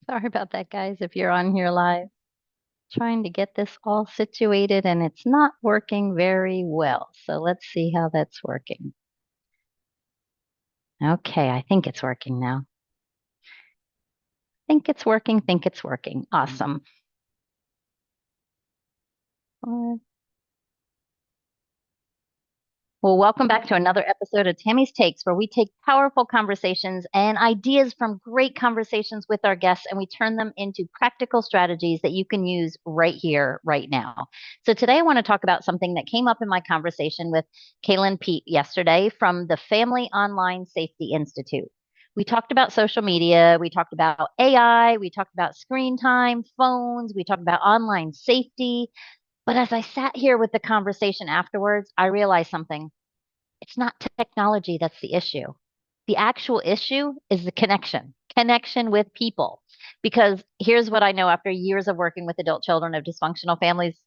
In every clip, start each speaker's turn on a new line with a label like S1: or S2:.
S1: Sorry about that, guys, if you're on here live. Trying to get this all situated and it's not working very well. So let's see how that's working. Okay, I think it's working now. Think it's working, think it's working. Awesome. Well, welcome back to another episode of Tammy's Takes, where we take powerful conversations and ideas from great conversations with our guests and we turn them into practical strategies that you can use right here, right now. So, today I want to talk about something that came up in my conversation with Kaylin Peete yesterday from the Family Online Safety Institute. We talked about social media, we talked about AI, we talked about screen time, phones, we talked about online safety. But as I sat here with the conversation afterwards, I realized something. It's not technology that's the issue. The actual issue is the connection with people. Because here's what I know after years of working with adult children of dysfunctional families,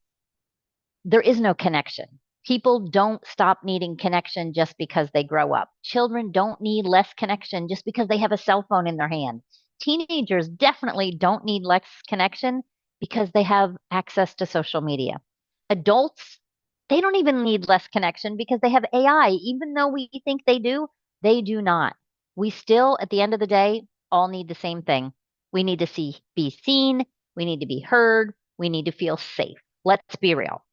S1: there is no connection. People don't stop needing connection just because they grow up. Children don't need less connection just because they have a cell phone in their hand. Teenagers definitely don't need less connection because they have access to social media. Adults, they don't even need less connection because they have AI. Even though we think they do not. We still, at the end of the day, all need the same thing. We need to be seen. We need to be heard. We need to feel safe. Let's be real.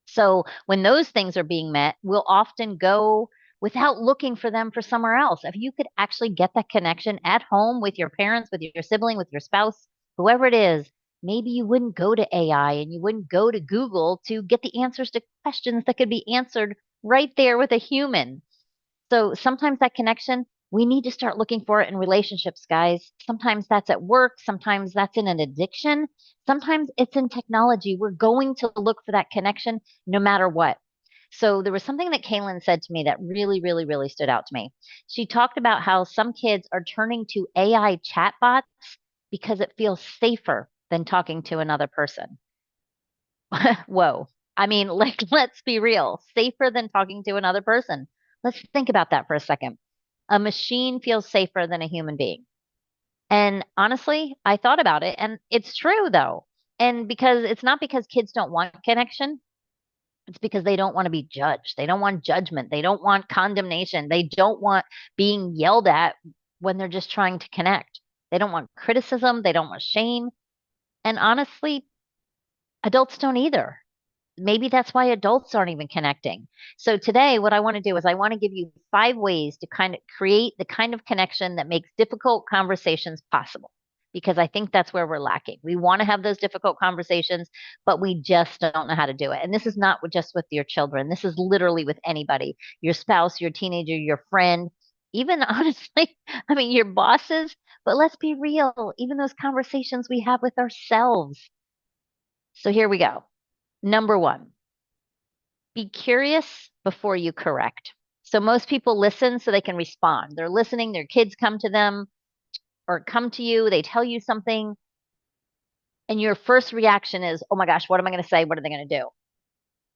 S1: So when those things are being met, we'll often go without looking for them for somewhere else. If you could actually get that connection at home with your parents, with your sibling, with your spouse, whoever it is, maybe you wouldn't go to AI and you wouldn't go to Google to get the answers to questions that could be answered right there with a human. So sometimes that connection, we need to start looking for it in relationships, guys. Sometimes that's at work. Sometimes that's in an addiction. Sometimes it's in technology. We're going to look for that connection no matter what. So there was something that Kaylin said to me that really, really, really stood out to me. She talked about how some kids are turning to AI chatbots because it feels safer than talking to another person. Whoa. I mean, like, let's be real. Safer than talking to another person. Let's think about that for a second. A machine feels safer than a human being. And honestly, I thought about it, and it's true though. And because it's not because kids don't want connection, it's because they don't want to be judged. They don't want judgment. They don't want condemnation. They don't want being yelled at when they're just trying to connect. They don't want criticism. They don't want shame. And honestly, adults don't either. Maybe that's why adults aren't even connecting. So today, what I want to do is I want to give you 5 ways to kind of create the kind of connection that makes difficult conversations possible. Because I think that's where we're lacking. We want to have those difficult conversations, but we just don't know how to do it. And this is not just with your children. This is literally with anybody, your spouse, your teenager, your friend, even honestly, I mean, your bosses. But let's be real, even those conversations we have with ourselves. So here we go. Number one, be curious before you correct. So most people listen so they can respond. They're listening, their kids come to them or come to you, they tell you something, and your first reaction is, oh my gosh, what am I going to say? What are they going to do?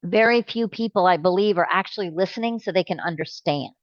S1: Very few people, I believe, are actually listening so they can understand.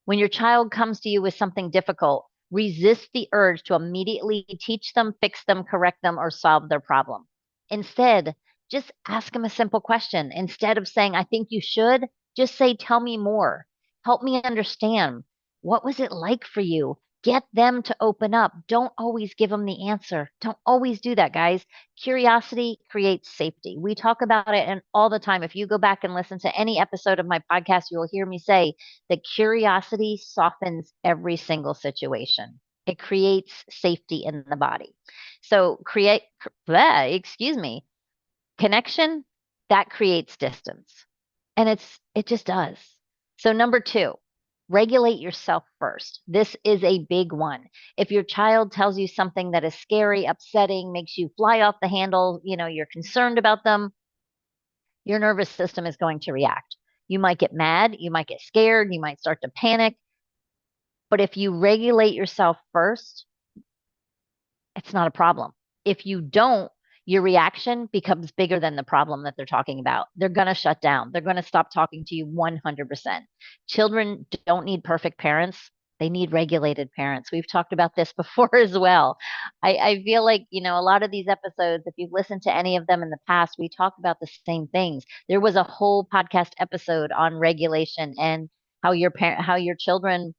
S1: When your child comes to you with something difficult, resist the urge to immediately teach them, fix them, correct them, or solve their problem. Instead, just ask them a simple question. Instead of saying, I think you should, just say, tell me more. Help me understand. What was it like for you? Get them to open up. Don't always give them the answer. Don't always do that, guys. Curiosity creates safety. We talk about it and all the time. If you go back and listen to any episode of my podcast, you will hear me say that curiosity softens every single situation. It creates safety in the body. So excuse me, connection that creates distance. And it just does. So number two, regulate yourself first. This is a big one. If your child tells you something that is scary, upsetting, makes you fly off the handle, you're concerned about them, your nervous system is going to react. You might get mad, you might get scared, you might start to panic. But if you regulate yourself first, it's not a problem. If you don't, your reaction becomes bigger than the problem that they're talking about. They're going to shut down. They're going to stop talking to you 100%. Children don't need perfect parents. They need regulated parents. We've talked about this before as well. I feel like, a lot of these episodes, if you've listened to any of them in the past, we talked about the same things. There was a whole podcast episode on regulation and how your children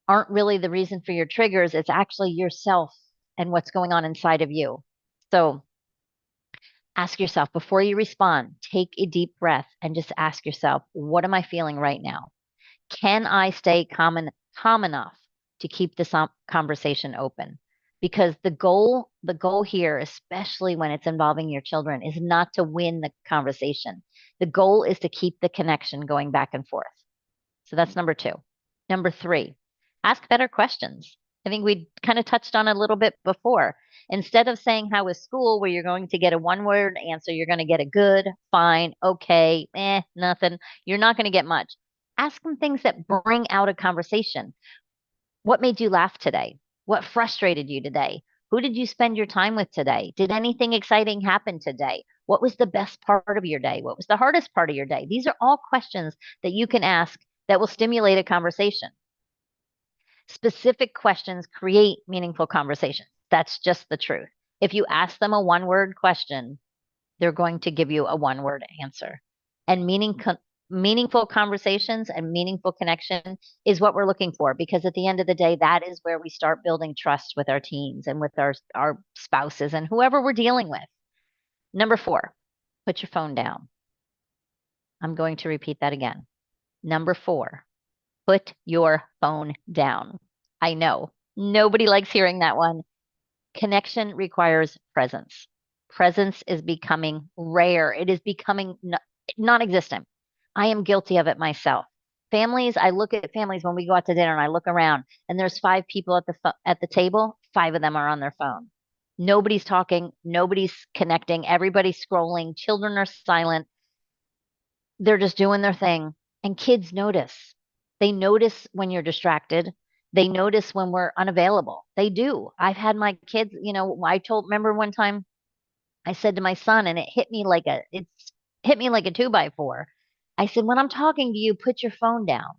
S1: aren't really the reason for your triggers. It's actually yourself and what's going on inside of you. So ask yourself before you respond, take a deep breath and just ask yourself, what am I feeling right now? Can I stay calm enough to keep this conversation open? Because the goal here, especially when it's involving your children, is not to win the conversation. The goal is to keep the connection going back and forth. So that's number two. Number three, ask better questions. I think we kind of touched on it a little bit before. Instead of saying, how was school, where you're going to get a one word answer, you're going to get a good, fine, okay, nothing. You're not going to get much. Ask them things that bring out a conversation. What made you laugh today? What frustrated you today? Who did you spend your time with today? Did anything exciting happen today? What was the best part of your day? What was the hardest part of your day? These are all questions that you can ask that will stimulate a conversation. Specific questions create meaningful conversations. That's just the truth. If you ask them a one-word question, they're going to give you a one-word answer. And meaningful conversations and meaningful connection is what we're looking for, because at the end of the day, that is where we start building trust with our teens and with our spouses and whoever we're dealing with. Number 4, put your phone down. I'm going to repeat that again. Number 4, put your phone down. I know nobody likes hearing that one. Connection requires presence. Presence is becoming rare. It is becoming non-existent. I am guilty of it myself. I look at families when we go out to dinner and I look around and there's 5 people at the table, 5 of them are on their phone. Nobody's talking, nobody's connecting, everybody's scrolling, children are silent. They're just doing their thing. And kids notice. They notice when you're distracted. They notice when we're unavailable. They do. I've had my kids, remember one time I said to my son, and it's hit me like a 2x4. I said, when I'm talking to you, put your phone down.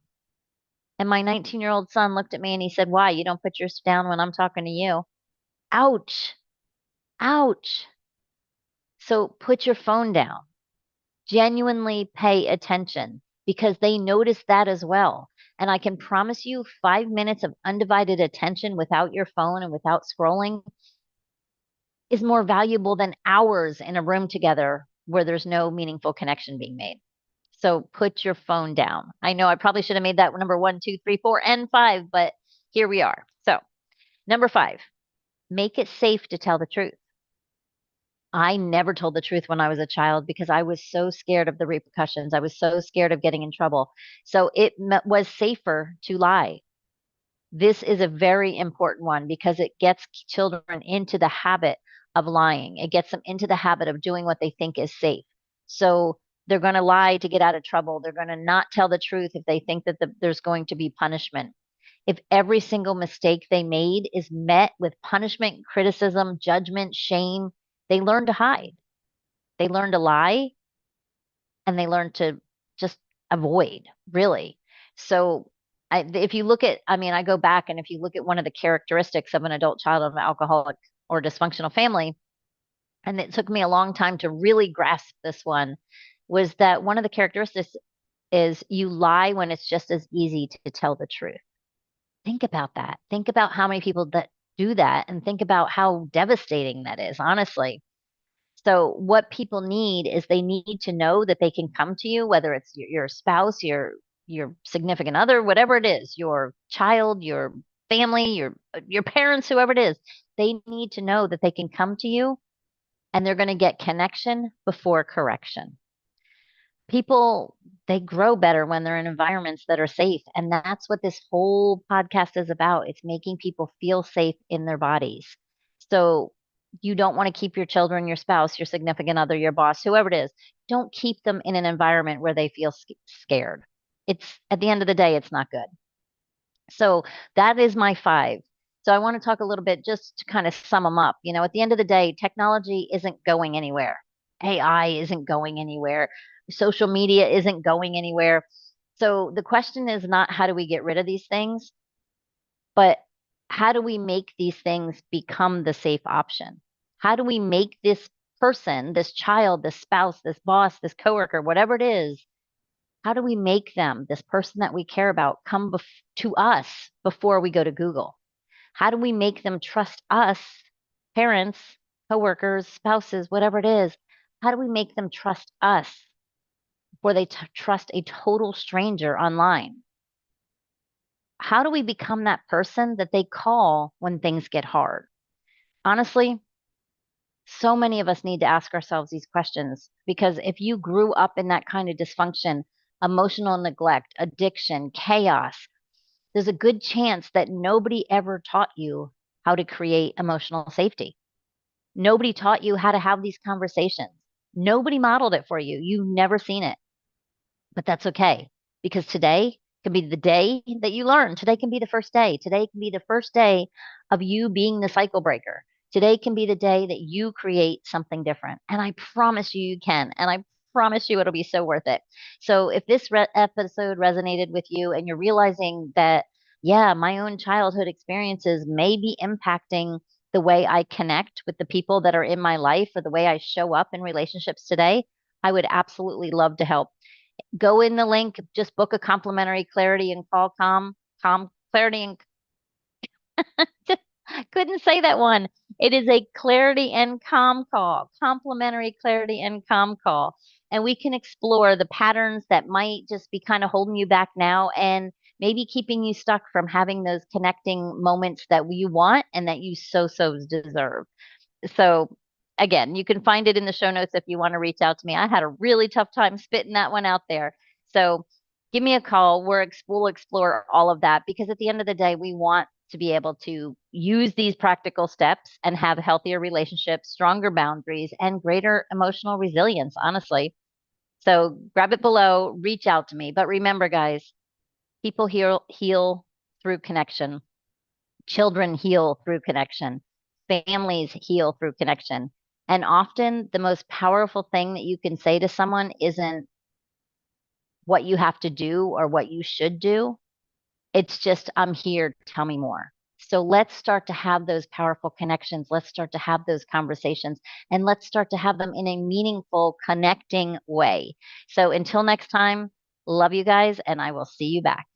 S1: And my 19-year-old son looked at me and he said, why? You don't put yours down when I'm talking to you. Ouch. Ouch. So put your phone down. Genuinely pay attention because they notice that as well. And I can promise you 5 minutes of undivided attention without your phone and without scrolling is more valuable than hours in a room together where there's no meaningful connection being made. So put your phone down. I know I probably should have made that number 1, 2, 3, 4, and 5, but here we are. So number 5, make it safe to tell the truth. I never told the truth when I was a child because I was so scared of the repercussions. I was so scared of getting in trouble. So it was safer to lie. This is a very important one because it gets children into the habit of lying. It gets them into the habit of doing what they think is safe. So they're going to lie to get out of trouble. They're going to not tell the truth if they think that there's going to be punishment. If every single mistake they made is met with punishment, criticism, judgment, shame, they learn to hide. They learn to lie and they learn to just avoid, really. So if you look at, I go back and if you look at one of the characteristics of an adult child of an alcoholic or dysfunctional family, and it took me a long time to really grasp this one, was that one of the characteristics is you lie when it's just as easy to tell the truth. Think about that. Think about how many people that do that and think about how devastating that is, honestly. So what people need is they need to know that they can come to you, whether it's your spouse, your significant other, whatever it is, your child, your family, your parents, whoever it is. They need to know that they can come to you and they're going to get connection before correction. People, they grow better when they're in environments that are safe. And that's what this whole podcast is about. It's making people feel safe in their bodies. So you don't want to keep your children, your spouse, your significant other, your boss, whoever it is, don't keep them in an environment where they feel scared. It's at the end of the day, it's not good. So that is my 5. So I want to talk a little bit just to kind of sum them up. At the end of the day, technology isn't going anywhere. AI isn't going anywhere. Social media isn't going anywhere. So the question is not how do we get rid of these things? But how do we make these things become the safe option? How do we make this person, this child, this spouse, this boss, this coworker, whatever it is, how do we make them, this person that we care about, come to us before we go to Google? How do we make them trust us, parents, coworkers, spouses, whatever it is? How do we make them trust us before they trust a total stranger online? How do we become that person that they call when things get hard? Honestly, so many of us need to ask ourselves these questions because if you grew up in that kind of dysfunction, emotional neglect, addiction, chaos, there's a good chance that nobody ever taught you how to create emotional safety. Nobody taught you how to have these conversations. Nobody modeled it for you. You've never seen it. But that's okay because today can be the day that you learn. Today can be the first day. Today can be the first day of you being the cycle breaker. Today can be the day that you create something different. And I promise you, you can. And I promise you, it'll be so worth it. So if this episode resonated with you and you're realizing that, yeah, my own childhood experiences may be impacting the way I connect with the people that are in my life or the way I show up in relationships today, I would absolutely love to help. Go in the link, just book a complimentary clarity and call clarity and couldn't say that one. It is a clarity and calm call, complimentary clarity and calm call. And we can explore the patterns that might just be kind of holding you back now and maybe keeping you stuck from having those connecting moments that you want and that you so deserve. So again, you can find it in the show notes if you want to reach out to me. I had a really tough time spitting that one out there. So give me a call. We'll explore all of that because at the end of the day, we want to be able to use these practical steps and have healthier relationships, stronger boundaries, and greater emotional resilience, honestly. So grab it below, reach out to me. But remember, guys, people heal through connection. Children heal through connection. Families heal through connection. And often the most powerful thing that you can say to someone isn't what you have to do or what you should do. It's just, I'm here, tell me more. So let's start to have those powerful connections. Let's start to have those conversations and let's start to have them in a meaningful, connecting way. So until next time, love you guys, and I will see you back.